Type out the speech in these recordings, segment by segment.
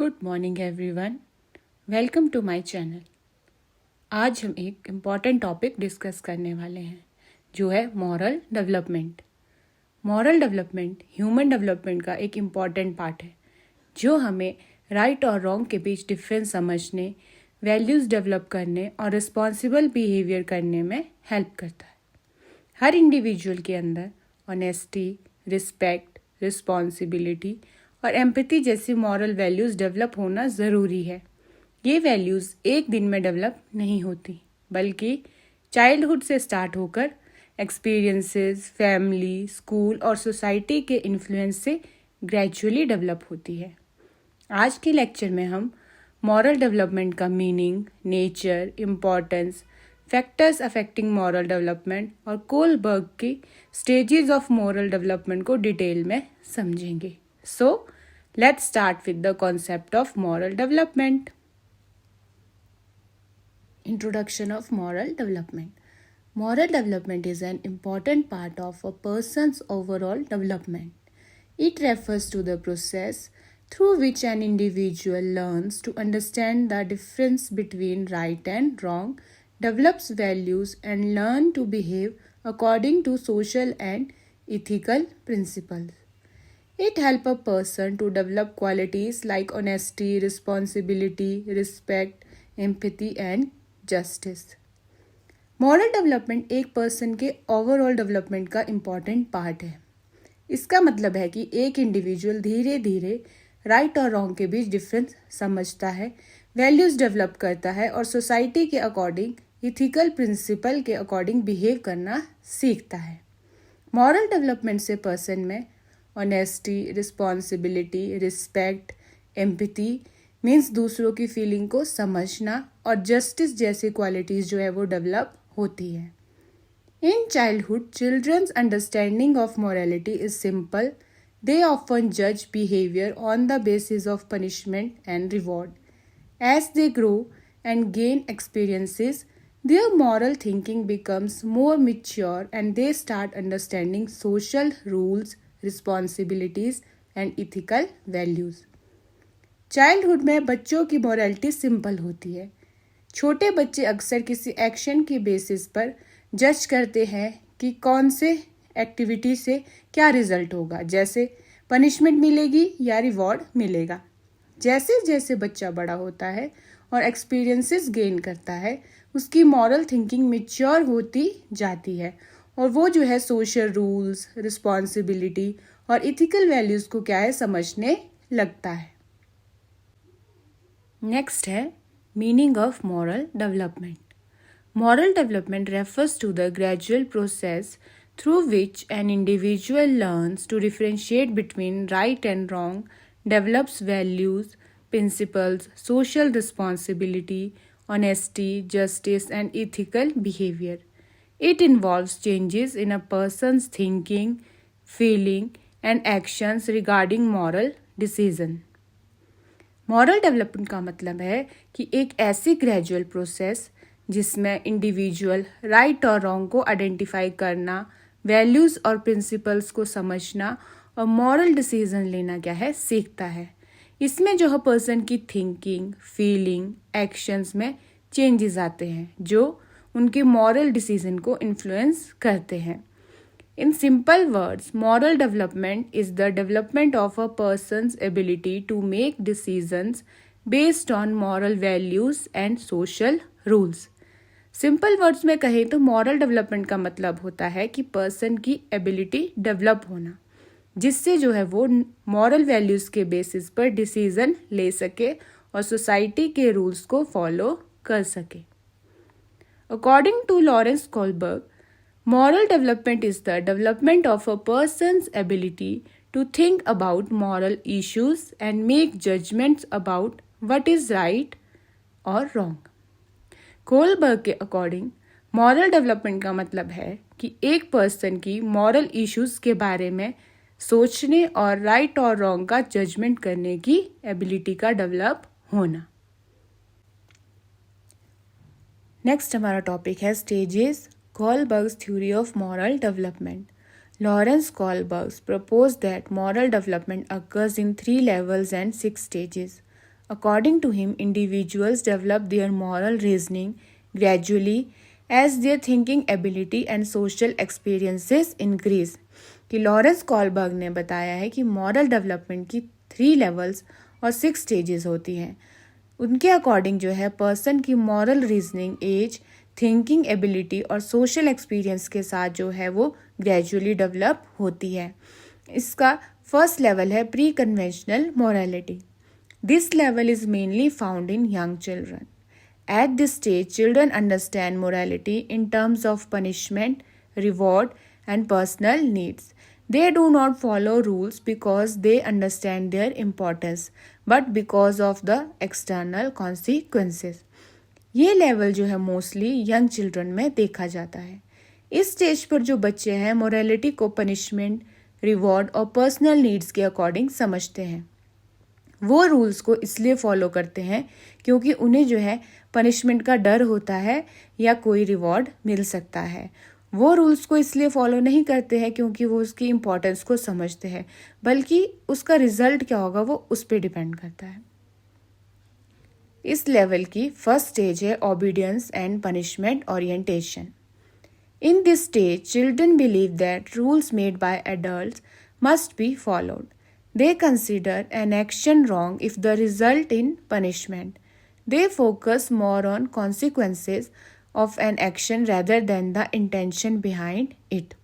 Good morning everyone, welcome to my channel. आज हम एक इम्पॉर्टेंट टॉपिक डिस्कस करने वाले हैं जो है moral development. Moral development human development का एक इम्पॉर्टेंट पार्ट है जो हमें राइट और रॉन्ग के बीच डिफरेंस समझने, वैल्यूज़ डेवलप करने और रिस्पॉन्सिबल बिहेवियर करने में हेल्प करता है। हर इंडिविजुअल के अंदर ऑनेस्टी, रिस्पेक्ट, रिस्पॉन्सिबिलिटी और एम्पैथी जैसी मॉरल वैल्यूज़ डेवलप होना ज़रूरी है। ये वैल्यूज़ एक दिन में डेवलप नहीं होती, बल्कि चाइल्डहुड से स्टार्ट होकर एक्सपीरियंसेस, फैमिली, स्कूल और सोसाइटी के इन्फ्लुएंस से ग्रेजुअली डेवलप होती है। आज के लेक्चर में हम मॉरल डेवलपमेंट का meaning, nature, importance, factors affecting moral development और कोलबर्ग की स्टेजेस ऑफ मॉरल डेवलपमेंट को डिटेल में समझेंगे। So, let's start with the concept of moral development. Introduction of moral development. Moral development is an important part of a person's overall development. It refers to the process through which an individual learns to understand the difference between right and wrong, develops values, and learn to behave according to social and ethical principles. It helps a person to develop qualities like honesty, responsibility, respect, empathy and justice. Moral development एक person के overall development का important part है। इसका मतलब है कि एक individual धीरे धीरे राइट और रॉन्ग के बीच डिफरेंस समझता है, वैल्यूज़ डेवलप करता है और सोसाइटी के अकॉर्डिंग, इथिकल प्रिंसिपल के अकॉर्डिंग बिहेव करना सीखता है। मॉरल डेवलपमेंट से पर्सन में honesty, responsibility, respect, empathy means दूसरों की फीलिंग को समझना और जस्टिस जैसी क्वालिटीज़ जो है वो डेवलप होती है। In childhood, children's understanding of morality is simple. They often जज behaviour on the basis of punishment and reward. As they grow and gain experiences, their moral thinking becomes more mature and they start understanding social rules, responsibilities and ethical values. Childhood में बच्चों की morality simple होती है। छोटे बच्चे अक्सर किसी action की बेसिस पर जज करते हैं कि कौन से एक्टिविटी से क्या रिजल्ट होगा, जैसे पनिशमेंट मिलेगी या रिवॉर्ड मिलेगा। जैसे जैसे बच्चा बड़ा होता है और एक्सपीरियंसेस गेन करता है, उसकी मॉरल थिंकिंग मैच्योर होती जाती है और वो जो है सोशल रूल्स, रिस्पॉन्सिबिलिटी और इथिकल वैल्यूज़ को क्या है समझने लगता है। नेक्स्ट है meaning of moral development. Moral development refers to the gradual process through which an individual learns to differentiate between right and wrong, develops values, principles, social responsibility, honesty, justice, and ethical behavior. It involves changes in a person's thinking, feeling, and actions regarding moral decision. Moral development का मतलब है कि एक ऐसी gradual process जिसमें individual right और wrong को identify करना, वैल्यूज़ और प्रिंसिपल्स को समझना और मॉरल डिसीजन लेना क्या है सीखता है। इसमें जो है पर्सन की थिंकिंग, फीलिंग, एक्शंस में चेंजेस आते हैं जो उनके मॉरल डिसीजन को इन्फ्लुएंस करते हैं। In simple words, moral development is the development of a person's ability to make decisions based on moral values and social rules. Simple words में कहें तो मॉरल डेवलपमेंट का मतलब होता है कि पर्सन की एबिलिटी डेवलप होना, जिससे जो है वो मॉरल वैल्यूज़ के बेसिस पर डिसीजन ले सके और सोसाइटी के रूल्स को फॉलो कर सके। According to Lawrence Kohlberg, moral development is the development of a person's ability to think about moral issues and make judgments about what is right or wrong. Kohlberg के according moral development का मतलब है कि एक person की moral issues के बारे में सोचने और राइट और रॉन्ग का जजमेंट करने की एबिलिटी का डेवलप होना। नेक्स्ट हमारा टॉपिक है stages. Kohlberg's theory of moral development. Lawrence Kohlberg proposed that moral development occurs in 3 levels and 6 stages. According to him, individuals develop their moral reasoning gradually as their thinking ability and social experiences increase. कि Lawrence Kohlberg ने बताया है कि moral development की 3 levels और 6 stages होती हैं. उनके अकॉर्डिंग जो है पर्सन की moral reasoning age, thinking ability और सोशल एक्सपीरियंस के साथ जो है वो ग्रेजुअली डेवलप होती है. इसका फर्स्ट लेवल है pre conventional morality. This level is mainly found in young children. At this stage, children understand morality in terms of punishment, reward, and personal needs. They do not follow rules because they understand their importance, but because of the external consequences. ये level जो है mostly young children में देखा जाता है. इस stage पर जो बच्चे हैं मोरालिटी को पनिशमेंट, रिवॉर्ड और पर्सनल नीड्स के अकॉर्डिंग समझते हैं. वो रूल्स को इसलिए फॉलो करते हैं क्योंकि उन्हें जो है पनिशमेंट का डर होता है या कोई रिवॉर्ड मिल सकता है. वो रूल्स को इसलिए फॉलो नहीं करते हैं क्योंकि वो उसकी इम्पोर्टेंस को समझते हैं, बल्कि उसका रिजल्ट क्या होगा वो उस पर डिपेंड करता है. इस लेवल की फर्स्ट स्टेज है obedience and punishment orientation. In this stage children believe that rules made by adults must be followed. They consider an action wrong if the result in punishment. They focus more on consequences of an action rather than the intention behind it.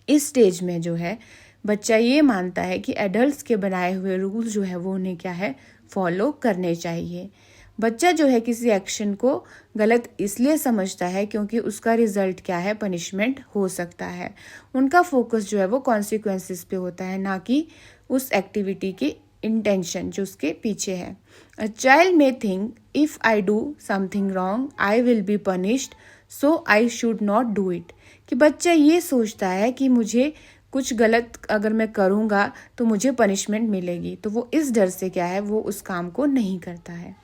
इस stage में जो है बच्चा ये मानता है कि adults के बनाए हुए रूल्स जो है वो उन्हें क्या है फॉलो करने चाहिए. बच्चा जो है किसी एक्शन को गलत इसलिए समझता है क्योंकि उसका रिजल्ट क्या है पनिशमेंट हो सकता है. उनका फोकस जो है वो कॉन्सिक्वेंसेस पे होता है, ना कि उस एक्टिविटी की इंटेंशन जो उसके पीछे है. A child may think if I do something wrong I will be punished so I should not do it. कि बच्चा ये सोचता है कि मुझे कुछ गलत अगर मैं करूँगा तो मुझे पनिशमेंट मिलेगी, तो वो इस डर से क्या है वो उस काम को नहीं करता है.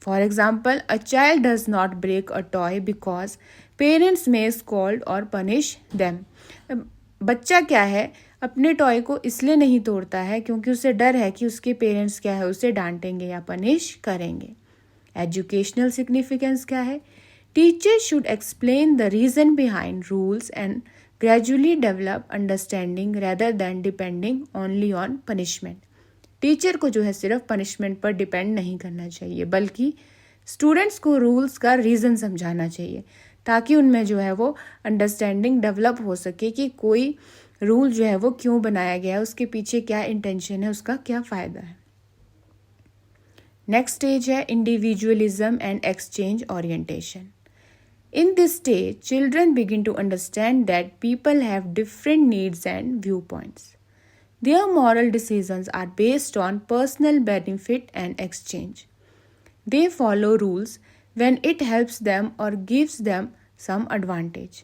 For example, a child does not break a toy because parents may scold or punish them. बच्चा क्या है अपने टॉय को इसलिए नहीं तोड़ता है क्योंकि उसे डर है कि उसके पेरेंट्स क्या है उसे डांटेंगे या पनिश करेंगे. एजुकेशनल सिग्निफिकेंस क्या है? Teachers should explain the reason behind rules and gradually develop understanding rather than depending only on punishment. Teacher को जो है सिर्फ पनिशमेंट पर डिपेंड नहीं करना चाहिए, बल्कि स्टूडेंट्स को रूल्स का रीज़न समझाना चाहिए ताकि उनमें जो है वो अंडरस्टैंडिंग डेवलप हो सके कि कोई रूल जो है वो क्यों बनाया गया है, उसके पीछे क्या इंटेंशन है, उसका क्या फ़ायदा है. नेक्स्ट स्टेज है individualism and exchange orientation. In this stage children begin to understand that people have different needs and view points. Their moral decisions are based on personal benefit and exchange. They follow rules when it helps them or gives them some advantage.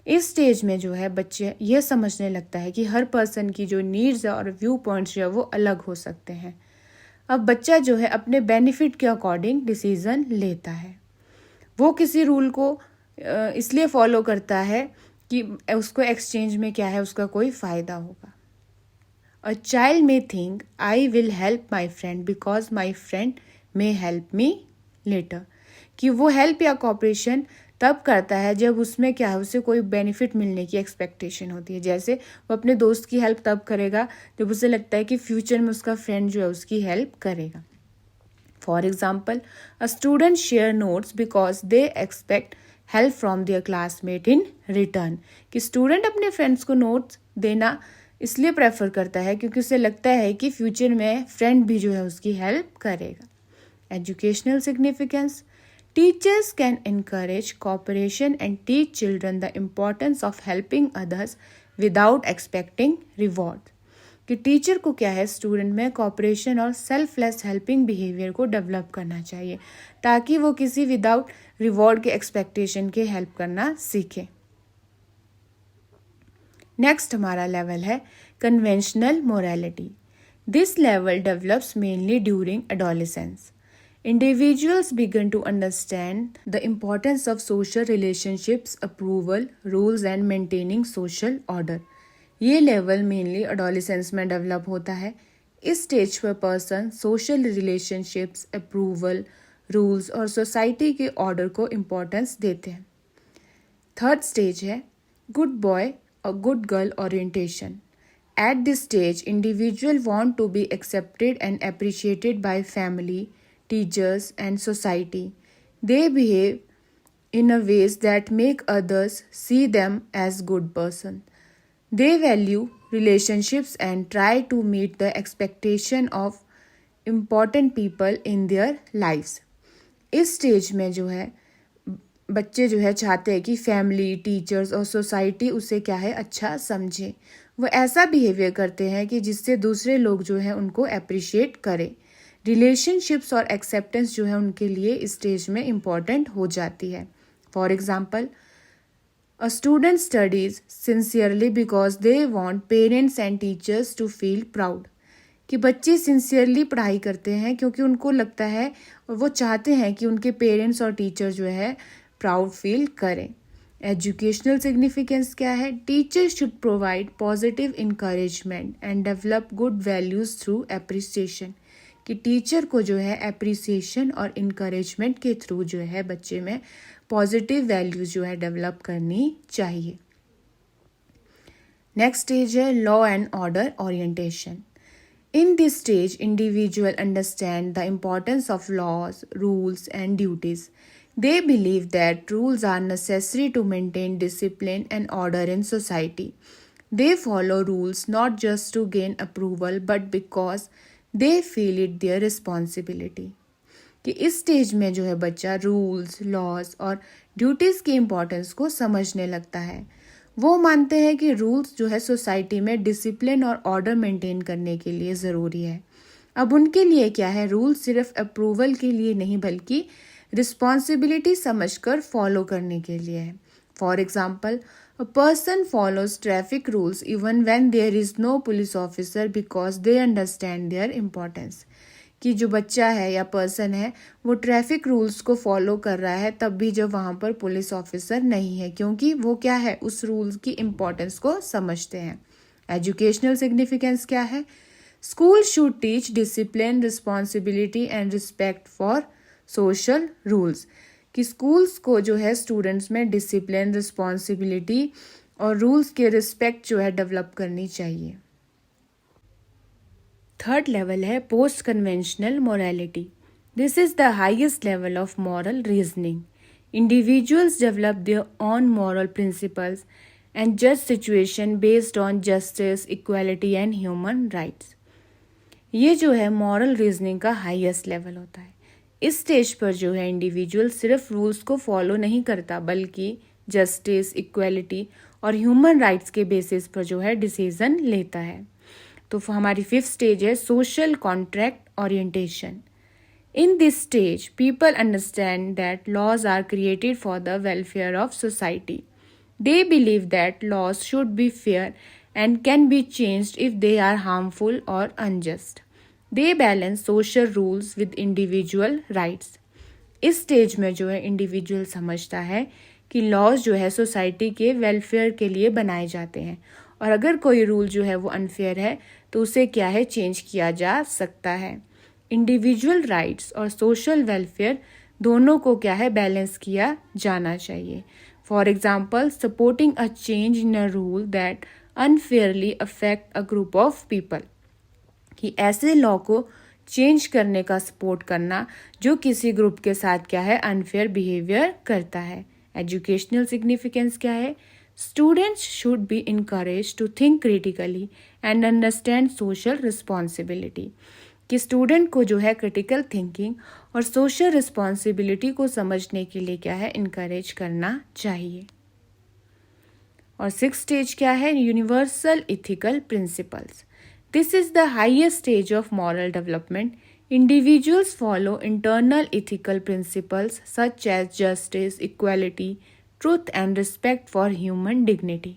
इस stage में जो है बच्चे ये समझने लगता है कि हर पर्सन की जो नीड्स और व्यू पॉइंट्स जो है वो अलग हो सकते हैं. अब बच्चा जो है अपने बेनिफिट के अकॉर्डिंग डिसीजन लेता है. वो किसी रूल को इसलिए फॉलो करता है कि उसको एक्सचेंज में क्या है उसका कोई फ़ायदा होगा. A child may think, I will help my friend because my friend may help me later. कि वो हेल्प या कॉपरेशन तब करता है जब उसमें क्या है उसे कोई बेनिफिट मिलने की एक्सपेक्टेशन होती है. जैसे वो अपने दोस्त की हेल्प तब करेगा जब उसे लगता है कि फ्यूचर में उसका फ्रेंड जो है उसकी हेल्प करेगा. For example, a student share notes because they expect help from their classmate in return. कि स्टूडेंट अपने फ्रेंड्स को नोट्स देना इसलिए प्रेफर करता है क्योंकि उसे लगता है कि फ्यूचर में फ्रेंड भी जो है उसकी हेल्प करेगा. Educational significance. Teachers can encourage cooperation and teach children the importance of helping others without expecting reward. कि टीचर को क्या है स्टूडेंट में कॉपरेशन और सेल्फलेस हेल्पिंग बिहेवियर को डेवलप करना चाहिए ताकि वो किसी विदाउट रिवॉर्ड के एक्सपेक्टेशन के हेल्प करना सीखे. नेक्स्ट हमारा लेवल है conventional morality. This level develops mainly during adolescence. Individuals begin to understand the importance of social relationships, approval, rules and maintaining social order. ये लेवल मेनली एडोलेसेंस में develop होता है. इस स्टेज पर person social relationships, approval, rules और society के order को importance देते हैं। थर्ड स्टेज है गुड बॉय और good girl orientation. At this stage, individuals want to be accepted and appreciated by family, teachers, and society. They behave in a ways that make others see them as good person. They value relationships and try to meet the expectation of important people in their lives. इस stage में जो है बच्चे जो है चाहते हैं कि फैमिली, टीचर्स और सोसाइटी उसे क्या है अच्छा समझे। वो ऐसा बिहेवियर करते हैं कि जिससे दूसरे लोग जो है उनको अप्रिशिएट करें। रिलेशनशिप्स और एक्सेप्टेंस जो है उनके लिए इस स्टेज में इम्पॉर्टेंट हो जाती है। For example, a student studies sincerely because they want parents and teachers to feel proud. कि बच्चे सिंसियरली पढ़ाई करते हैं क्योंकि उनको लगता है और वो चाहते हैं कि उनके पेरेंट्स और टीचर जो है प्राउड फील करें। एजुकेशनल सिग्निफिकेंस क्या है? Teacher should provide positive encouragement and develop good values through appreciation. कि टीचर को जो है एप्रिसिएशन और इंकरेजमेंट के थ्रू जो है बच्चे में पॉजिटिव वैल्यूज जो है डेवलप करनी चाहिए। नेक्स्ट स्टेज है law and order orientation. In this stage, individuals understand the importance of laws, rules, and duties. They believe that rules are necessary to maintain discipline and order in society. They follow rules not just to gain approval but because they feel it their responsibility. कि इस stage में जो है बच्चा rules, laws और duties की importance को समझने लगता है। वो मानते हैं कि रूल्स जो है सोसाइटी में डिसिप्लिन और ऑर्डर मेंटेन करने के लिए ज़रूरी है। अब उनके लिए क्या है, रूल्स सिर्फ अप्रूवल के लिए नहीं बल्कि रिस्पॉन्सिबिलिटी समझकर फॉलो करने के लिए है। For example, a person follows traffic rules even when there is no police officer because they understand their importance. कि जो बच्चा है या पर्सन है वो ट्रैफिक रूल्स को फॉलो कर रहा है तब भी जब वहाँ पर पुलिस ऑफिसर नहीं है, क्योंकि वो क्या है उस रूल्स की इम्पोर्टेंस को समझते हैं। एजुकेशनल सिग्निफिकेंस क्या है? School should teach discipline, responsibility and respect for social rules. कि स्कूल्स को जो है स्टूडेंट्स में डिसिप्लिन, रिस्पॉन्सिबिलिटी और रूल्स के रिस्पेक्ट जो है डेवलप करनी चाहिए। थर्ड लेवल है post conventional morality. This is the highest level of moral reasoning. Individuals develop their own moral principles and जज situation based on justice, equality and human rights. ये जो है मॉरल रीजनिंग का highest level होता है। इस stage पर जो है इंडिविजुअल सिर्फ रूल्स को फॉलो नहीं करता बल्कि जस्टिस, इक्वालिटी और ह्यूमन राइट्स के बेसिस पर जो है डिसीजन लेता है। तो हमारी फिफ्थ स्टेज है social contract orientation. In this stage people understand that laws are created for the welfare of society. They believe that laws should be fair and can be changed if they are harmful or unjust. They balance social rules with individual rights. इस stage में जो है individual समझता है कि laws जो है society के वेलफेयर के लिए बनाए जाते हैं और अगर कोई रूल जो है वो अनफेयर है तो उसे क्या है चेंज किया जा सकता है। इंडिविजुअल राइट्स और सोशल वेलफेयर दोनों को क्या है बैलेंस किया जाना चाहिए। For example, supporting a change in a rule that unfairly affect a group of people. कि ऐसे लॉ को चेंज करने का सपोर्ट करना जो किसी ग्रुप के साथ क्या है अनफेयर बिहेवियर करता है। एजुकेशनल सिग्निफिकेंस क्या है? Students should be encourage to think critically and understand social responsibility. कि स्टूडेंट को जो है क्रिटिकल थिंकिंग और सोशल रिस्पॉन्सिबिलिटी को समझने के लिए क्या है इनकरेज करना चाहिए। और सिक्स्थ स्टेज क्या है? Universal ethical principles. This is the highest stage of moral development. Individuals follow internal ethical principles such as justice, equality, truth, and respect for human dignity.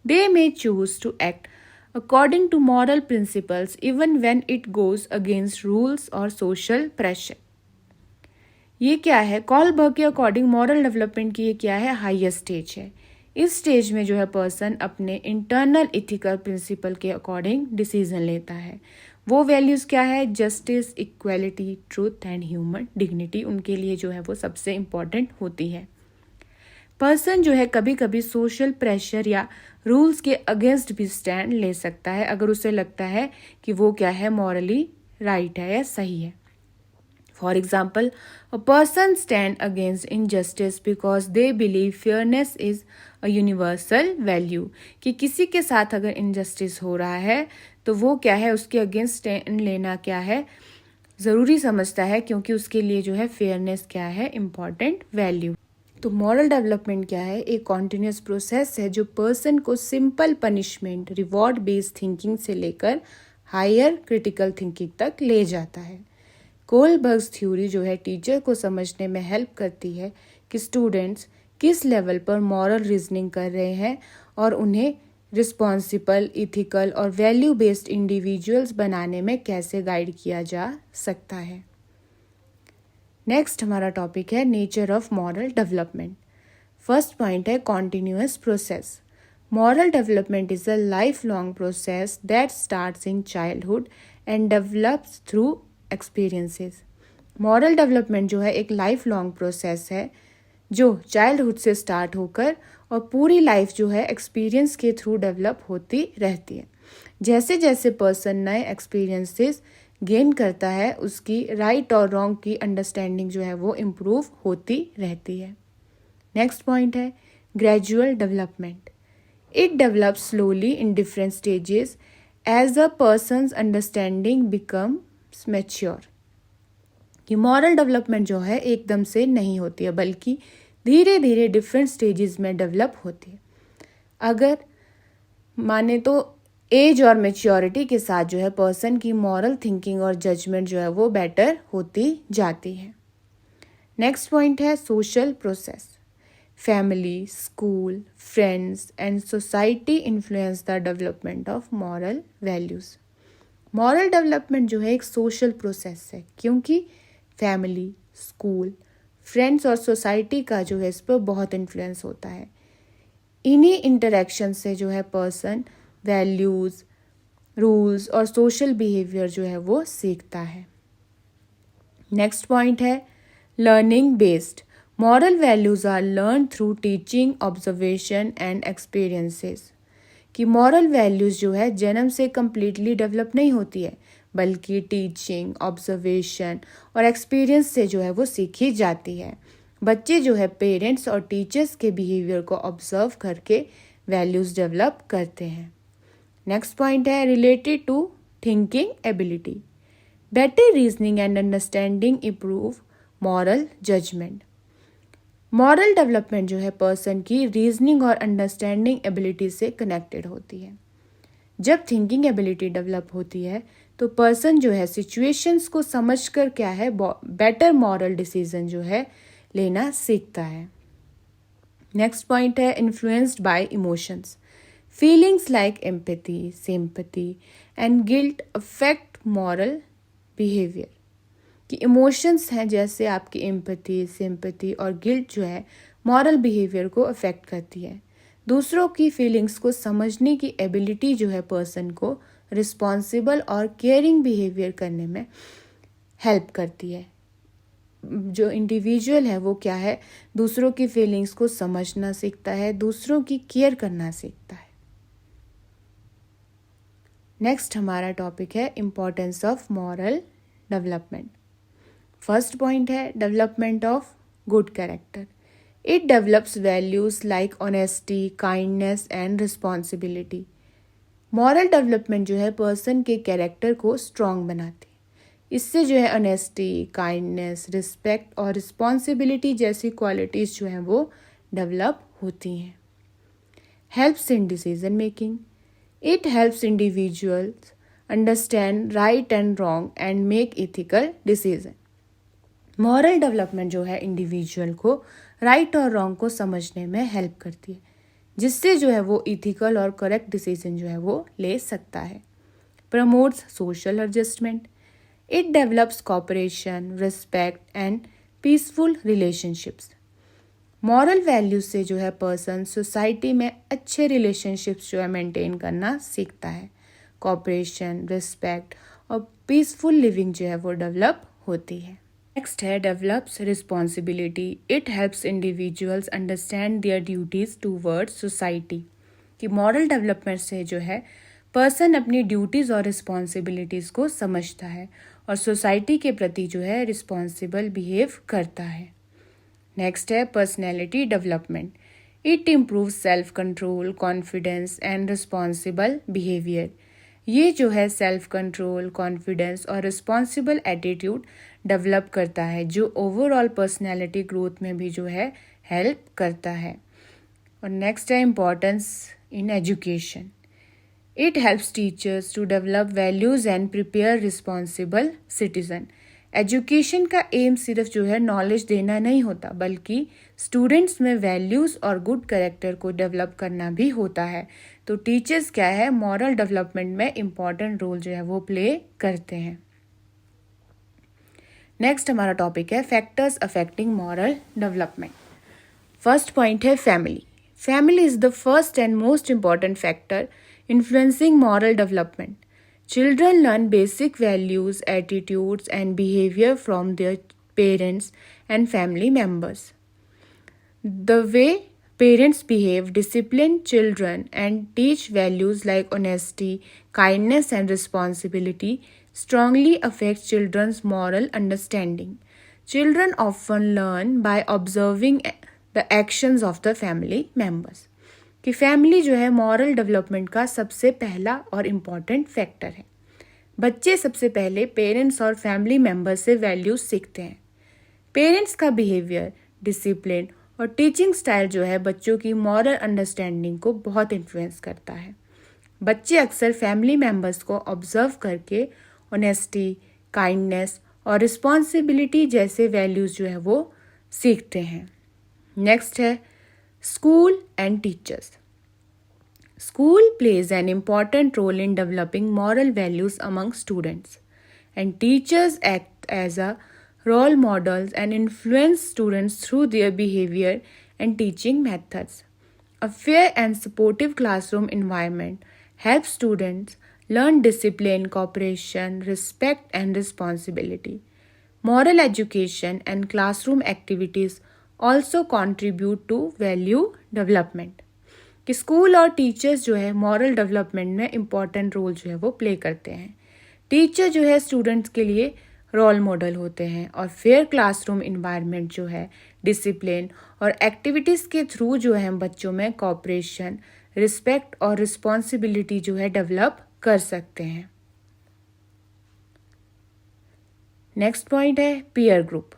They may choose to act according to moral principles even when it goes against rules or social pressure. ये क्या है? Kohlberg के according moral development की ये क्या है? Highest stage है। इस स्टेज में जो है पर्सन अपने इंटरनल इथिकल प्रिंसिपल के अकॉर्डिंग डिसीजन लेता है। वो वैल्यूज़ क्या है? Justice, equality, truth and human dignity उनके लिए जो है वो सबसे इम्पॉर्टेंट होती है। पर्सन जो है कभी कभी सोशल प्रेशर या रूल्स के अगेंस्ट भी स्टैंड ले सकता है अगर उसे लगता है कि वो क्या है, मॉरली राइट है या सही है। For example, a person stand against injustice because they believe fairness is a universal value, कि किसी के साथ अगर इनजस्टिस हो रहा है तो वो क्या है, उसके अगेंस्ट स्टैंड लेना क्या है, ज़रूरी समझता है, क्योंकि उसके लिए जो है फेयरनेस क्या है, इम्पॉर्टेंट वैल्यू। तो मॉरल डेवलपमेंट क्या है? एक कॉन्टिन्यूस प्रोसेस है जो पर्सन को simple punishment, reward based thinking से लेकर हायर क्रिटिकल थिंकिंग तक ले जाता है। कोलबर्ग्स थ्योरी जो है टीचर को समझने में हेल्प करती है कि स्टूडेंट्स किस लेवल पर मॉरल रीजनिंग कर रहे हैं और उन्हें रिस्पॉन्सिबल, इथिकल और वैल्यू बेस्ड इंडिविजुअल्स बनाने में कैसे गाइड किया जा सकता है। नेक्स्ट हमारा टॉपिक है nature of moral development. First point है continuous process. Moral development is a life long process that starts in childhood and develops through experiences. Moral development जो है एक लाइफ लॉन्ग प्रोसेस है जो चाइल्डहुड से start होकर और पूरी लाइफ जो है एक्सपीरियंस के थ्रू डेवलप होती रहती है। जैसे जैसे पर्सन नए एक्सपीरियंसेस गेन करता है उसकी राइट और रॉन्ग की अंडरस्टैंडिंग जो है वो इम्प्रूव होती रहती है। नेक्स्ट पॉइंट है gradual development. It develops slowly in different stages as a person's understanding becomes mature. कि मॉरल डेवलपमेंट जो है एकदम से नहीं होती है बल्कि धीरे धीरे डिफरेंट स्टेजेस में डेवलप होती है। अगर माने तो एज और मेच्योरिटी के साथ जो है पर्सन की मॉरल थिंकिंग और जजमेंट जो है वो बेटर होती जाती है। नेक्स्ट पॉइंट है social process. Family, school, friends and society influence the development of moral values. Moral development जो है एक सोशल प्रोसेस है क्योंकि फैमिली, स्कूल, फ्रेंड्स और सोसाइटी का जो है इस पर बहुत इन्फ्लुएंस होता है। इन्हीं इंटरेक्शन से जो है पर्सन वैल्यूज़, रूल्स और सोशल बिहेवियर जो है वो सीखता है। नेक्स्ट पॉइंट है learning based. Moral values are learn through teaching, observation and experiences. कि मॉरल वैल्यूज़ जो है जन्म से कम्प्लीटली डेवलप नहीं होती है बल्कि टीचिंग, ऑब्जर्वेशन और एक्सपीरियंस से जो है वो सीखी जाती है। बच्चे जो है पेरेंट्स और टीचर्स के बिहेवियर को ऑब्जर्व करके वैल्यूज़ डेवलप करते हैं। नेक्स्ट पॉइंट है related to thinking ability. Better reasoning and understanding improve moral judgement. Moral development जो है पर्सन की रीजनिंग और अंडरस्टैंडिंग एबिलिटी से कनेक्टेड होती है। जब थिंकिंग एबिलिटी डेवलप होती है तो पर्सन जो है सिचुएशंस को समझकर क्या है बेटर मॉरल डिसीजन जो है लेना सीखता है। नेक्स्ट पॉइंट है influenced by emotions. Feelings like empathy, sympathy and guilt affect moral behaviour. कि इमोशंस हैं जैसे आपकी एम्पैथी, सिंपैथी और गिल्ट जो है मॉरल बिहेवियर को अफेक्ट करती है। दूसरों की फीलिंग्स को समझने की एबिलिटी जो है पर्सन को रिस्पॉन्सिबल और केयरिंग बिहेवियर करने में हेल्प करती है। जो इंडिविजुअल है वो क्या है, दूसरों की फीलिंग्स को समझना सीखता है, दूसरों की केयर करना सीखता है। नेक्स्ट हमारा टॉपिक है importance of moral development. First point है development of good character. It develops values like honesty, kindness and responsibility. Moral development जो है पर्सन के कैरेक्टर को स्ट्रॉन्ग बनाती है। इससे जो है ऑनेस्टी, काइंडनेस, रिस्पेक्ट और रिस्पॉन्सिबिलिटी जैसी क्वालिटीज़ जो हैं वो डेवलप होती हैं। Helps in decision making. It helps individuals understand right and wrong and make ethical decision. Moral development जो है इंडिविजुअल को राइट और रॉन्ग को समझने में हेल्प करती है जिससे जो है वो इथिकल और करेक्ट डिसीजन जो है वो ले सकता है। Promotes social adjustment. It develops cooperation, respect and peaceful relationships. Moral values से जो है पर्सन सोसाइटी में अच्छे रिलेशनशिप्स जो है मेंटेन करना सीखता है। कॉपरेशन, रिस्पेक्ट और पीसफुल लिविंग जो है वो डेवलप होती है। नेक्स्ट है develops responsibility. It helps individuals understand their duties towards society. कि मॉरल डेवलपमेंट से जो है पर्सन अपनी ड्यूटीज़ और रिस्पॉन्सिबिलिटीज़ को समझता है और सोसाइटी के प्रति जो है रिस्पॉन्सिबल बिहेव करता है। नेक्स्ट है personality development. It improve self control, confidence and responsible behaviour. ये जो है सेल्फ कंट्रोल, कॉन्फिडेंस और रिस्पॉन्सिबल एटीट्यूड डेवलप करता है, जो ओवरऑल पर्सनैलिटी ग्रोथ में भी जो है हेल्प करता है। और नेक्स्ट है importance in education. It helps teachers to develop values and prepare responsible citizen. Education का एम सिर्फ जो है नॉलेज देना नहीं होता, बल्कि स्टूडेंट्स में वैल्यूज़ और गुड कैरेक्टर को डेवलप करना भी होता है। तो टीचर्स क्या है, मॉरल डेवलपमेंट में इम्पॉर्टेंट रोल जो है वो प्ले करते हैं। नेक्स्ट हमारा टॉपिक है factors affecting moral development. First point है family. Family is the first and most important factor influencing moral development. Children learn basic values, attitudes, and behavior from their parents and family members. The way parents behave, discipline children, and teach values like honesty, kindness, and responsibility strongly affects children's moral understanding. Children often learn by observing the actions of the family members. कि family जो है moral development का सबसे पहला और important factor है। बच्चे सबसे पहले पेरेंट्स और फैमिली मेम्बर्स से वैल्यूज सीखते हैं। पेरेंट्स का बिहेवियर, डिसिप्लिन और टीचिंग स्टाइल जो है बच्चों की मॉरल अंडरस्टैंडिंग को बहुत इन्फ्लुएंस करता है। बच्चे अक्सर फैमिली मेम्बर्स को ऑब्जर्व करके ऑनेस्टी, काइंडनेस और रिस्पॉन्सिबिलिटी जैसे वैल्यूज जो है वो सीखते हैं। नेक्स्ट है School and teachers. School plays an important role in developing moral values among students, and teachers act as a role models and influence students through their behavior and teaching methods. A fair and supportive classroom environment helps students learn discipline, cooperation, respect, and responsibility. Moral education and classroom activities also contribute to value development. कि school और teachers जो है moral development में important role जो है वो play करते हैं। टीचर जो है स्टूडेंट्स के लिए रोल मॉडल होते हैं और फेयर क्लासरूम इन्वायरमेंट जो है डिसिप्लिन और एक्टिविटीज़ के थ्रू जो है बच्चों में कोऑपरेशन, रिस्पेक्ट और रिस्पॉन्सिबिलिटी जो है डेवलप कर सकते हैं। नेक्स्ट पॉइंट है peer group.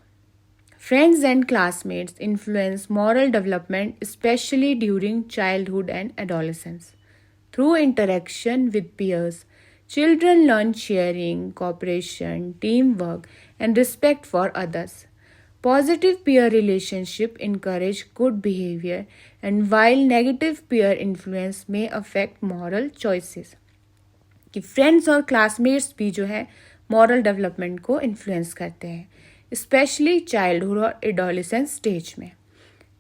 Friends and classmates influence moral development, especially during childhood and adolescence. Through interaction with peers, children learn sharing, cooperation, teamwork, and respect for others. Positive peer relationships encourage good behavior, and while negative peer influence may affect moral choices. कि friends और classmates भी जो है moral development को influence करते हैं, specially childhood और adolescence stage में।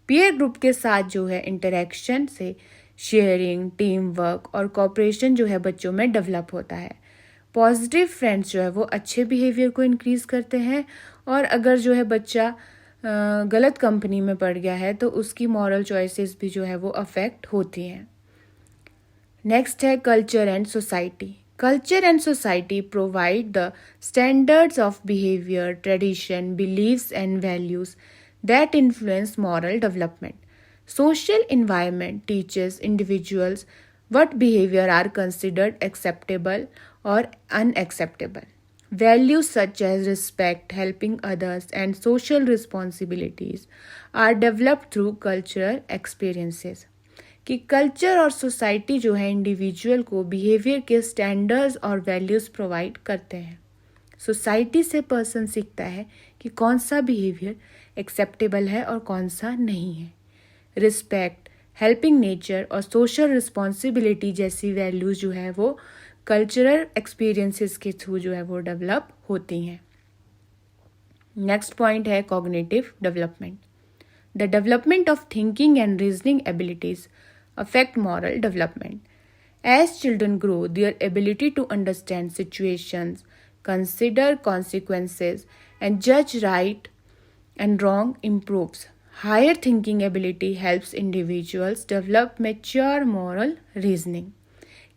पीयर ग्रुप के साथ जो है इंटरेक्शन से शेयरिंग, टीम वर्क और कोऑपरेशन जो है बच्चों में डेवलप होता है। पॉजिटिव फ्रेंड्स जो है वो अच्छे बिहेवियर को इंक्रीज करते हैं और अगर जो है बच्चा गलत कंपनी में पड़ गया है तो उसकी मॉरल चॉइसेस भी जो है वो अफेक्ट होती हैं। नेक्स्ट है culture and society. Culture and society provide the standards of behavior, tradition, beliefs, and values that influence moral development. Social environment teaches individuals what behavior are considered acceptable or unacceptable. Values such as respect, helping others, and social responsibilities are developed through cultural experiences. कि culture और society जो है individual को behaviour के standards और values provide करते हैं। Society से पर्सन सीखता है कि कौन सा बिहेवियर एक्सेप्टेबल है और कौन सा नहीं है। रिस्पेक्ट, हेल्पिंग नेचर और सोशल रिस्पॉन्सिबिलिटी जैसी वैल्यूज़ जो है वो कल्चरल एक्सपीरियंसेस के थ्रू जो है वो डेवलप होती हैं। नेक्स्ट पॉइंट है cognitive development. The development of thinking and reasoning abilities affect moral development. As children grow, their ability to understand situations, consider consequences, and judge right and wrong improves. Higher thinking ability helps individuals develop mature moral reasoning.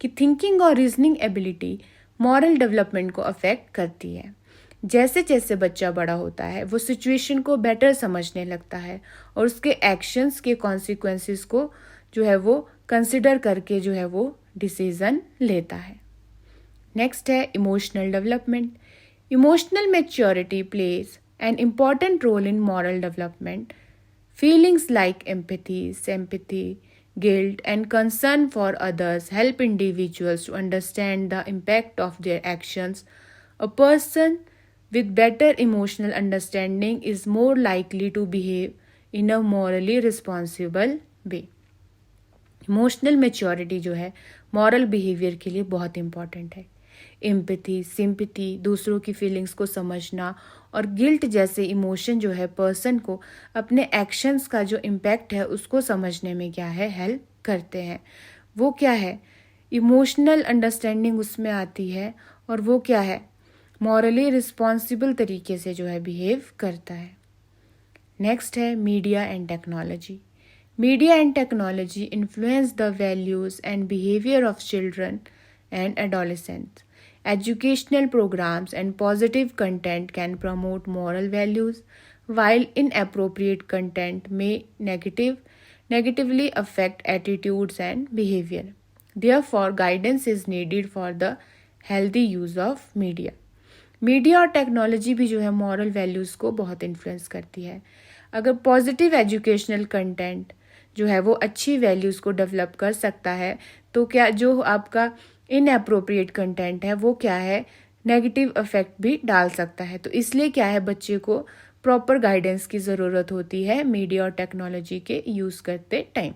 कि thinking और reasoning ability moral development को affect करती है। जैसे जैसे बच्चा बड़ा होता है वो सिचुएशन को बेटर समझने लगता है और उसके एक्शंस के कॉन्सिक्वेंसेस को जो है वो कंसिडर करके जो है वो डिसीजन लेता है। नेक्स्ट है emotional development. Emotional maturity plays an important role in moral development. Feelings like empathy, sympathy, guilt, and concern for others help individuals to understand the impact of their actions. A person with better emotional understanding is more likely to behave in a morally responsible way. Emotional maturity जो है moral behaviour के लिए बहुत important है। Empathy, sympathy, दूसरों की feelings को समझना और गिल्ट जैसे इमोशन जो है पर्सन को अपने एक्शंस का जो इम्पैक्ट है उसको समझने में क्या है हेल्प करते हैं। वो क्या है इमोशनल अंडरस्टैंडिंग उसमें आती है और वो क्या है मॉरली रिस्पॉन्सिबल तरीके से जो है बिहेव करता है। नेक्स्ट है media and technology. Media and technology influence the values and behavior of children and adolescents. Educational programs and positive content can promote moral values, while inappropriate content may negatively affect attitudes and behavior. Therefore, guidance is needed for the healthy use of media. Media और technology भी जो है moral values को बहुत influence करती है। अगर positive educational content जो है वो अच्छी वैल्यूज़ को डेवलप कर सकता है तो क्या जो आपका इनअप्रोप्रिएट कंटेंट है वो क्या है नेगेटिव इफेक्ट भी डाल सकता है। तो इसलिए क्या है बच्चे को प्रॉपर गाइडेंस की ज़रूरत होती है मीडिया और टेक्नोलॉजी के यूज़ करते टाइम।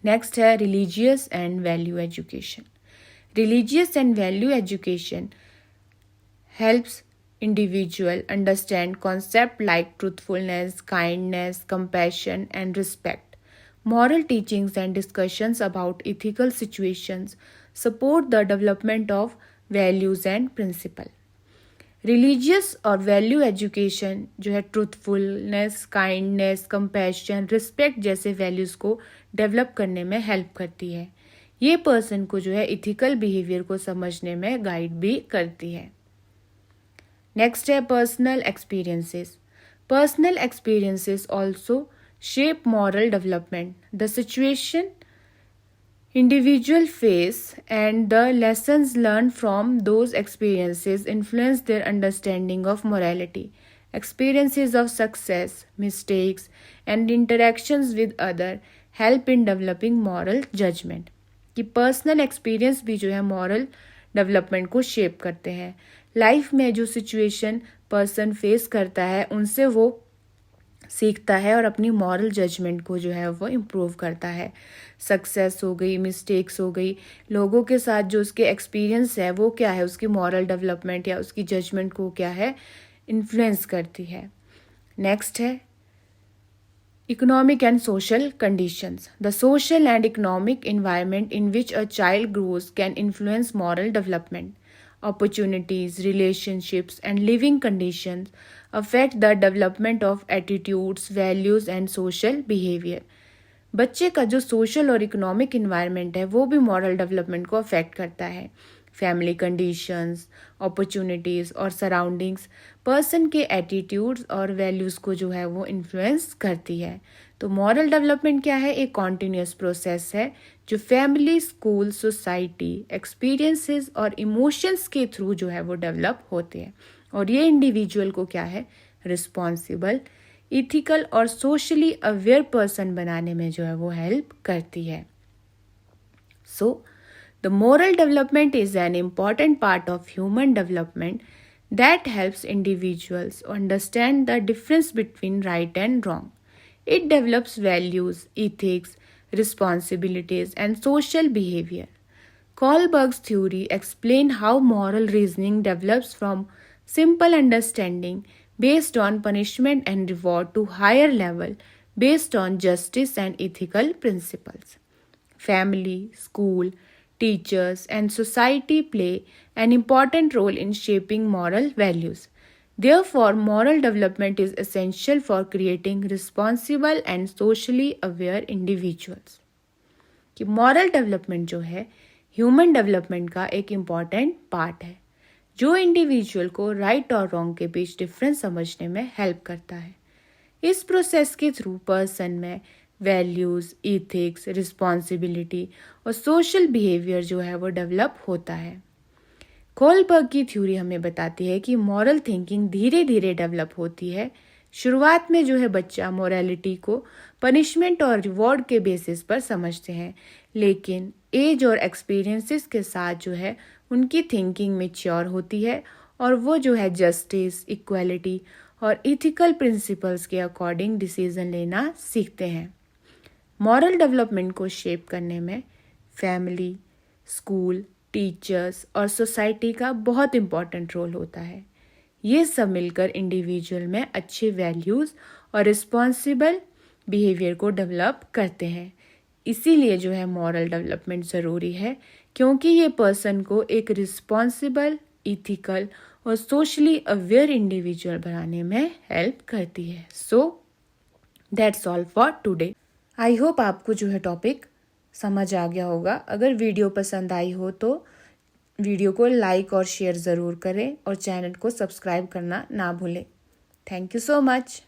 नेक्स्ट है religious and value education. Religious and value education helps individual understand concepts like truthfulness, kindness, compassion, and respect. Moral teachings and discussions about ethical situations support the development of values and principles. Religious और value education जो है truthfulness, kindness, compassion, respect जैसे values को develop करने में help करती है। ये पर्सन को जो है इथिकल बिहेवियर को समझने में गाइड भी करती है। नेक्स्ट है personal experiences. Personal experiences also shape moral development. The situation individual face and the lessons learned from those experiences influence their understanding of morality. Experiences of success, mistakes, and interactions with others help in developing moral judgment. कि personal experience भी जो है moral development को shape करते हैं। Life में जो situation person face करता है उनसे वो सीखता है और अपनी मॉरल जजमेंट को जो है वो इम्प्रूव करता है। सक्सेस हो गई, मिस्टेक्स हो गई, लोगों के साथ जो उसके एक्सपीरियंस है वो क्या है उसकी मॉरल डेवलपमेंट या उसकी जजमेंट को क्या है इन्फ्लुएंस करती है। नेक्स्ट है economic and social conditions. The social and economic environment in which a child grows can influence moral development. Opportunities, relationships, and living conditions affect the development of attitudes, values, and social behavior. बच्चे का जो social और economic environment है वो भी moral development को affect करता है। फैमिली कंडीशंस, अपॉर्चुनिटीज़ और सराउंडिंग्स पर्सन के एटीट्यूड्स और वैल्यूज़ को जो है वो इन्फ्लुएंस करती है। तो मॉरल डेवलपमेंट क्या है एक कॉन्टिन्यूस प्रोसेस है जो फैमिली, स्कूल, सोसाइटी, एक्सपीरियंसेस और इमोशंस के थ्रू जो है वो डेवलप होते हैं और ये इंडिविजुअल को क्या है रिस्पॉन्सिबल, इथिकल और सोशली अवेयर पर्सन बनाने में जो है वो हेल्प करती है। So the moral development is an important part of human development that helps individuals understand the difference between right and wrong. It develops values, ethics, responsibilities, and social behavior. Kohlberg's theory explains how moral reasoning develops from simple understanding based on punishment and reward to higher level based on justice and ethical principles. Family, school, teachers, and society play an important role in shaping moral values. Therefore, moral development is essential for creating responsible and socially aware individuals. कि moral development जो है human development का एक important part है जो individual को right और wrong के बीच डिफरेंस समझने में हेल्प करता है। इस प्रोसेस के थ्रू पर्सन में वैल्यूज़, इथिक्स, रिस्पॉन्सिबिलिटी और सोशल बिहेवियर जो है वो डेवलप होता है। कोलबर्ग की थ्योरी हमें बताती है कि मॉरल थिंकिंग धीरे धीरे डेवलप होती है। शुरुआत में जो है बच्चा मॉरलिटी को पनिशमेंट और रिवॉर्ड के बेसिस पर समझते हैं, लेकिन एज और एक्सपीरियंसेस के साथ जो है उनकी थिंकिंग मैच्योर होती है और वो जो है जस्टिस, इक्वालिटी और इथिकल प्रिंसिपल्स के अकॉर्डिंग डिसीजन लेना सीखते हैं। मॉरल डेवलपमेंट को शेप करने में फैमिली, स्कूल, टीचर्स और सोसाइटी का बहुत इम्पॉर्टेंट रोल होता है। ये सब मिलकर इंडिविजुअल में अच्छे वैल्यूज़ और रिस्पॉन्सिबल बिहेवियर को डेवलप करते हैं। इसीलिए जो है मॉरल डेवलपमेंट ज़रूरी है, क्योंकि ये पर्सन को एक रिस्पॉन्सिबल, इथिकल और सोशली अवेयर इंडिविजुअल बनाने में हेल्प करती है। So that's all for today. I hope आपको जो है टॉपिक समझ आ गया होगा। अगर वीडियो पसंद आई हो तो वीडियो को लाइक और शेयर ज़रूर करें और चैनल को सब्सक्राइब करना ना भूलें। Thank you so much.